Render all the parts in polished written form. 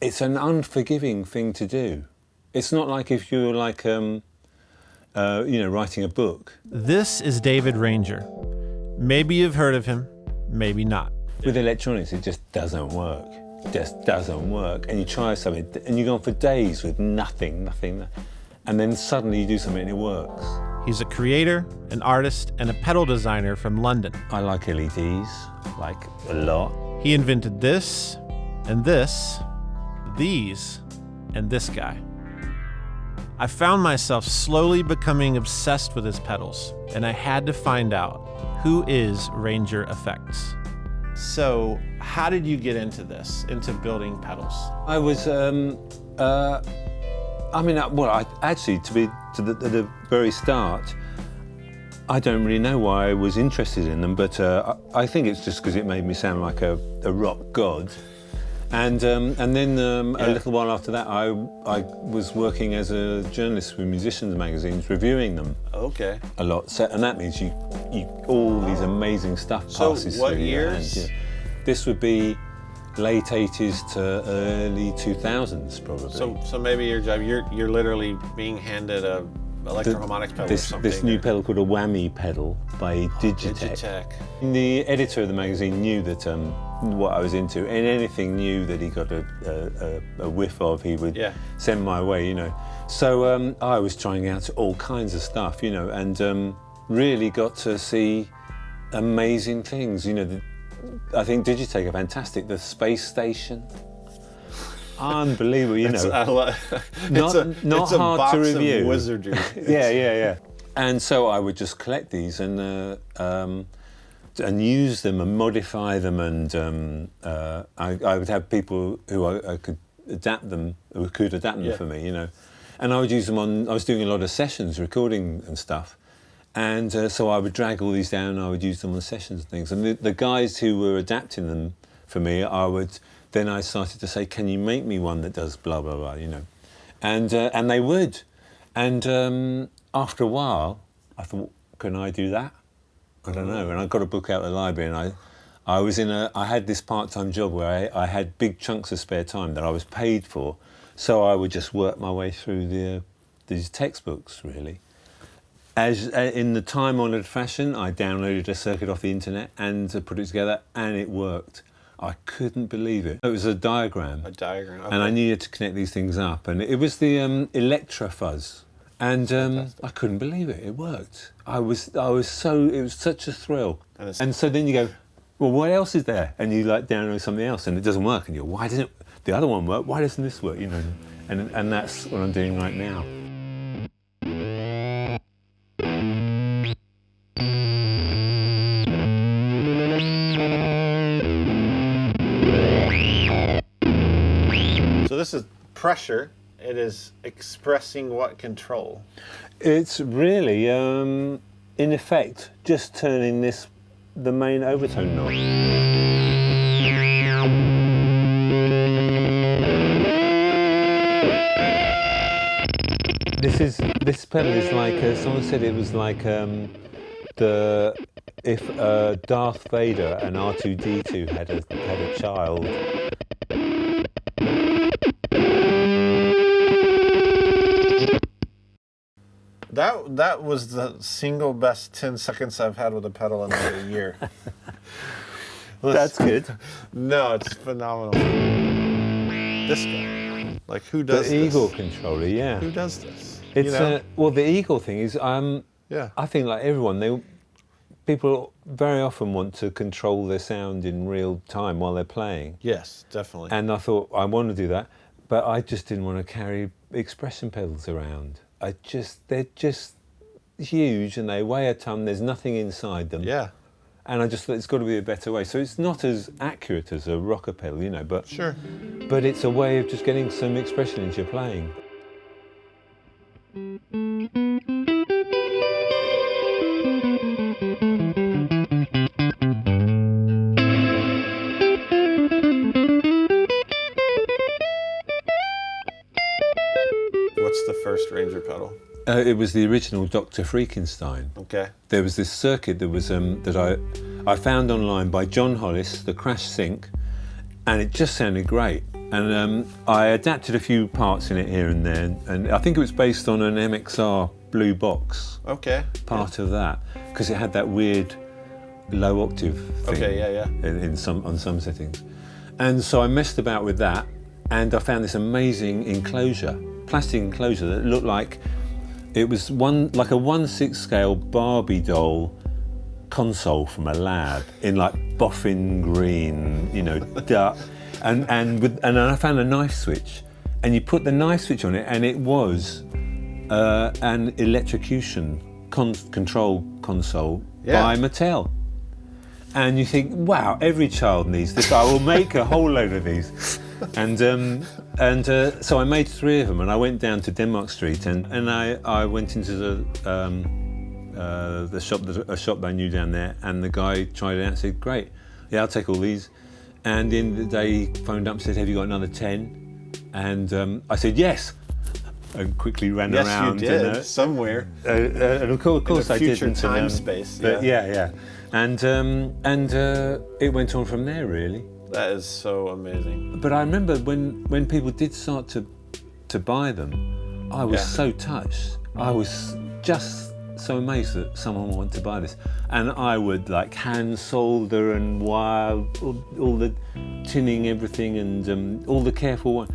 it's an unforgiving thing to do. It's not like if you're like, you know, writing a book. This is David Rainger. Maybe you've heard of him, maybe not. With electronics, it just doesn't work. It just doesn't work. And you try something, and you go on for days with nothing. And then suddenly you do something and it works. He's a creator, an artist, and a pedal designer from London. I like LEDs, like a lot. He invented this, and this, these, and this guy. I found myself slowly becoming obsessed with his pedals, and I had to find out, who is Rainger FX? So, how did you get into this, into building pedals? I was, actually, at the very start, I don't really know why I was interested in them, but I think it's just because it made me sound like a rock god. And then a little while after that, I was working as a journalist with musicians magazines, reviewing them. Okay. A lot. So, and that means you all these amazing stuff passes so what through your years? hands, yeah. This would be late 80s to early 2000s, probably. So maybe your job, you're literally being handed a electro-harmonics pedal or something. This new pedal called a whammy pedal by Digitech. Digitech. The editor of the magazine knew that what I was into, and anything new that he got a whiff of, he would send my way, you know. So I was trying out all kinds of stuff, you know, and really got to see amazing things, you know. I think Digitech are fantastic. The space station, unbelievable, you know. Not hard to review. Of wizardry. Yeah. And so I would just collect these and use them and modify them, and I would have people who I could adapt them, for me, you know. And I would use them I was doing a lot of sessions, recording and stuff. And so I would drag all these down, I would use them on sessions and things. And the guys who were adapting them for me, then I started to say, can you make me one that does blah, blah, blah, you know. And they would. And after a while, I thought, can I do that? I don't know. And I got a book out of the library, and I had this part-time job where I had big chunks of spare time that I was paid for. So I would just work my way through these textbooks, really. As in the time-honoured fashion, I downloaded a circuit off the internet and put it together, and it worked. I couldn't believe it. It was a diagram. A diagram, okay. And I needed to connect these things up, and it was the Fuzz, and I couldn't believe it. It worked. It was such a thrill. And so then you go, well, what else is there? And you like download something else, and it doesn't work, and you go, why doesn't the other one work? Why doesn't this work? You know, and that's what I'm doing right now. So this is pressure. It is expressing what control? It's really, in effect, just turning the main overtone knob. This pedal is like, someone said it was like if Darth Vader and R2-D2 had a child. That was the single best 10 seconds I've had with a pedal in like a year. That's good. No, it's phenomenal. This guy, like, who does this? The Eagle controller, yeah. Who does this? It's well, the Eagle thing is, yeah. I think like everyone, people very often want to control their sound in real time while they're playing. Yes, definitely. And I thought I want to do that, but I just didn't want to carry expression pedals around. They're just huge and they weigh a ton. There's nothing inside them. Yeah. And I just thought it's got to be a better way. So it's not as accurate as a rocker pedal, you know, but sure. But it's a way of just getting some expression into your playing. What's the first Rainger pedal? It was the original Dr. Freakenstein. Okay. There was this circuit that was that I found online by John Hollis, the Crash Sync, and it just sounded great. And I adapted a few parts in it here and there, and I think it was based on an MXR blue box. Okay. Part of that, because it had that weird low octave thing. Okay, yeah. On some settings. And so I messed about with that, and I found this amazing enclosure, plastic enclosure that looked like it was like a 1/6 scale Barbie doll console from a lab in like boffin green, dark. And I found a knife switch, and you put the knife switch on it, and it was an electrocution control console by Mattel. And you think, wow, every child needs this. I will make a whole load of these. And so I made 3 of them, and I went down to Denmark Street, and I went into the shop, a shop that I knew down there, and the guy tried it out and said, great, yeah, I'll take all these. And at the end of the day, he phoned up and said, have you got another 10? And I said, yes. And quickly ran around. Yes, you did, somewhere. And of course I did. Future time space. But yeah. And it went on from there, really. That is so amazing. But I remember when people did start to buy them, I was so touched. I was just so amazed that someone wanted to buy this. And I would like hand solder and wire, all the tinning, everything, and all the careful one.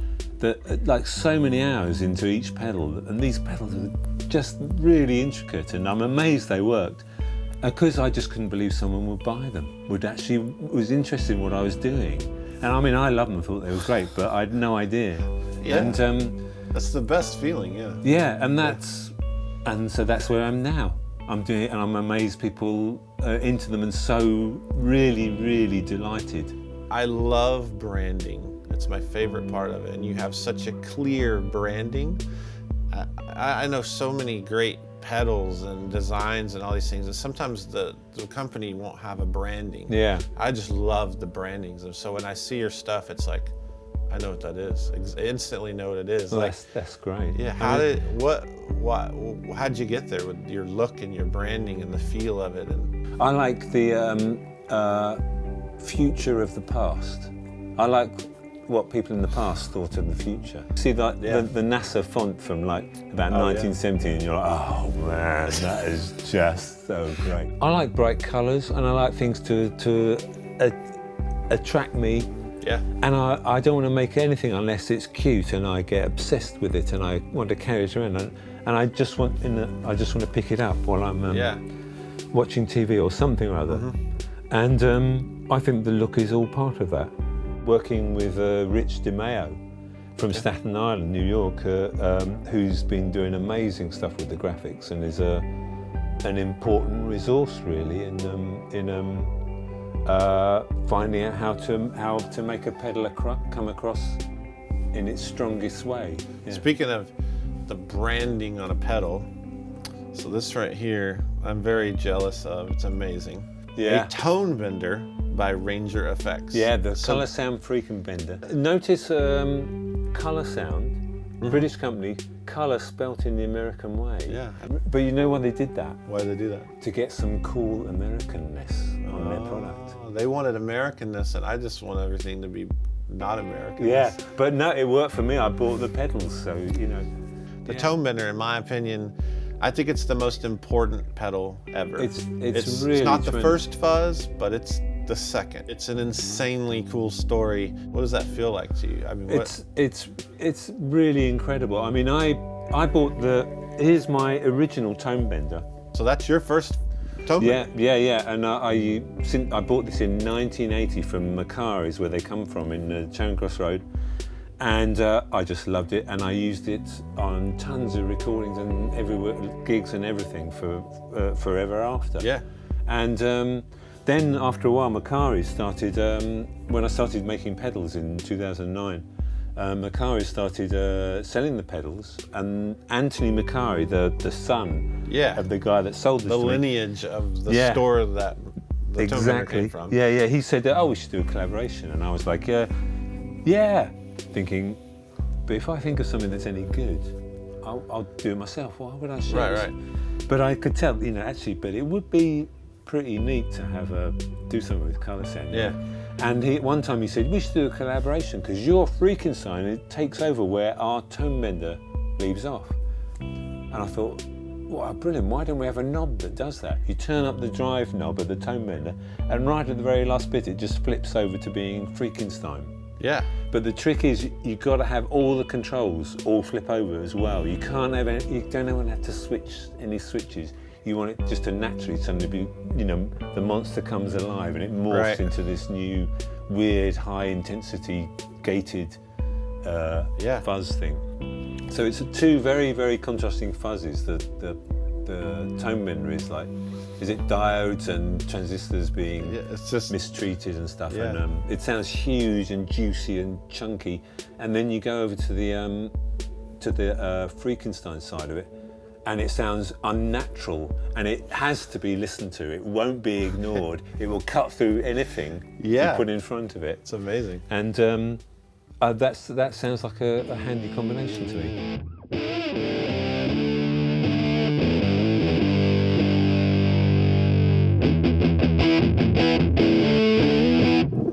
Like so many hours into each pedal, and these pedals are just really intricate, and I'm amazed they worked. Because I just couldn't believe someone would buy them, was interested in what I was doing. And I mean, I loved them, thought they were great, but I had no idea. Yeah. And that's the best feeling, yeah. Yeah, and so that's where I'm now. I'm doing it, and I'm amazed people are into them, and so really, really delighted. I love branding. It's my favorite part of it, and you have such a clear branding. I know so many great pedals and designs and all these things, and sometimes the company won't have a branding. Yeah. I just love the brandings, and so when I see your stuff, it's like, I know what that is. I instantly know what it is. Well, like, that's great. Yeah. How'd you get there with your look and your branding and the feel of it? And I like the future of the past. I like what people in the past thought of the future. See, like the NASA font from like about 1970, and you're like, oh man, that is just so great. I like bright colours, and I like things to attract me. Yeah. And I don't want to make anything unless it's cute, and I get obsessed with it, and I want to carry it around, and I just want to pick it up while I'm watching TV or something or other. Mm-hmm. And I think the look is all part of that. Working with Rich DeMeo from Staten Island, New York, who's been doing amazing stuff with the graphics, and is an important resource really in finding out how to make a pedal come across in its strongest way. Yeah. Speaking of the branding on a pedal, so this right here, I'm very jealous of. It's amazing. Yeah. A tone bender by Rainger FX. Yeah, the Color Sound Freakenbender. Notice Color Sound, British company, colour spelt in the American way. Yeah. But you know why they did that? Why did they do that? To get some cool Americanness on their product. They wanted Americanness, and I just want everything to be not American. Yeah, but no, it worked for me. I bought the pedals, so you know. The tone bender, in my opinion, I think it's the most important pedal ever. It's really not the first Fuzz, but it's the second. It's an insanely cool story. What does that feel like to you? I mean, it's really incredible. I mean, I bought here's my original tone bender. So that's your first tone bender? Yeah. And I bought this in 1980 from Macari's, where they come from, in Charing Cross Road. And I just loved it, and I used it on tons of recordings and everywhere, gigs and everything for forever after. Yeah. And then after a while, Macari started, when I started making pedals in 2009, Macari started selling the pedals, and Anthony Macari, the son of the guy that sold this the to me, lineage of the store that the tone bender came from. Yeah. He said, oh, we should do a collaboration, and I was like, yeah. Thinking, but if I think of something that's any good, I'll do it myself. Why would I share this? Right. But I could tell, actually, but it would be pretty neat to have do something with Color Sound. Yeah. And one time he said, we should do a collaboration because your Freakenstein, it takes over where our tone bender leaves off. And I thought, wow, brilliant, why don't we have a knob that does that? You turn up the drive knob of the tone bender and right at the very last bit it just flips over to being Freakenstein. Yeah. But the trick is you've got to have all the controls all flip over as well. You can't have any, you don't want to have to switch any switches. You want it just to naturally suddenly be, you know, the monster comes alive and it morphs into this new weird high intensity gated fuzz thing. So it's two very, very contrasting fuzzes. The tone bender is like, is it diodes and transistors being it's just mistreated and stuff, and it sounds huge and juicy and chunky. And then you go over to the Freakenstein side of it, and it sounds unnatural, and it has to be listened to. It won't be ignored. It will cut through anything you put in front of it. It's amazing. And that sounds like a handy combination to me.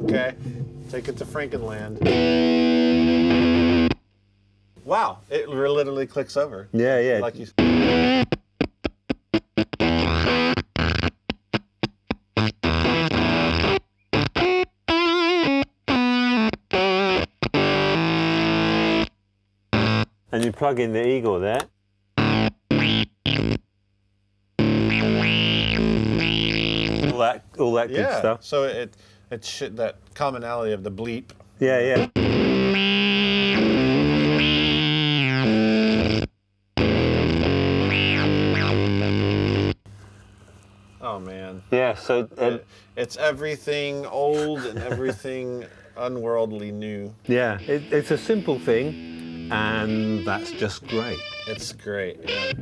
Okay, take it to Frankenland. Wow, it literally clicks over. Yeah, yeah. Like you. And you plug in the eagle there. All that good stuff. So it's that commonality of the bleep. Yeah, yeah. Oh man. Yeah, so it's everything old and everything unworldly new. Yeah, it's a simple thing, and that's just great. It's great. Yeah.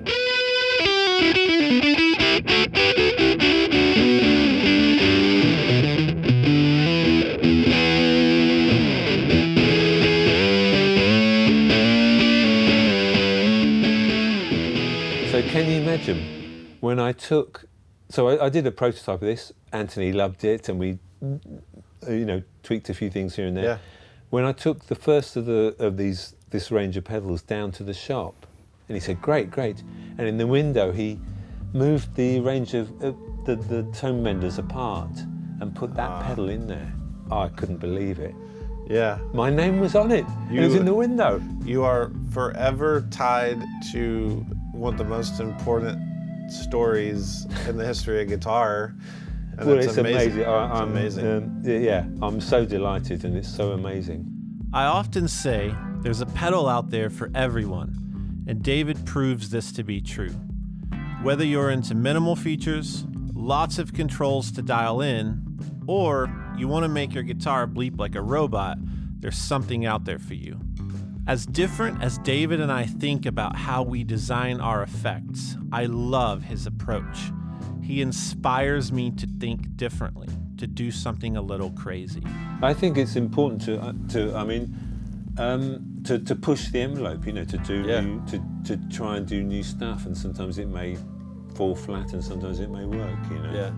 So can you imagine when I took, so I did a prototype of this, Anthony loved it, and we, you know, tweaked a few things here and there. Yeah. When I took the first of this range of pedals down to the shop, and he said, great, great. And in the window, he moved the range of the tone benders apart and put that pedal in there. Oh, I couldn't believe it. Yeah. My name was on it. It was in the window. You are forever tied to one of the most important stories in the history of guitar. And Well, it's amazing. It's amazing. Yeah, I'm so delighted, and it's so amazing. I often say there's a pedal out there for everyone, and David proves this to be true. Whether you're into minimal features, lots of controls to dial in, or you want to make your guitar bleep like a robot, there's something out there for you. As different as David and I think about how we design our effects, I love his approach. He inspires me to think differently, to do something a little crazy. I think it's important to push the envelope, you know, to do to try and do new stuff, and sometimes it may fall flat, and sometimes it may work, you know. Yeah.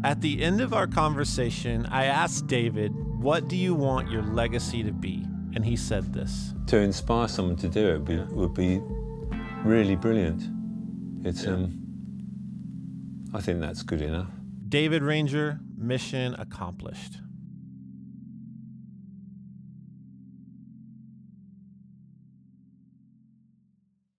At the end of our conversation, I asked David, "What do you want your legacy to be?" And he said this: To inspire someone to do it would be really brilliant. It's I think that's good enough. David Rainger, mission accomplished.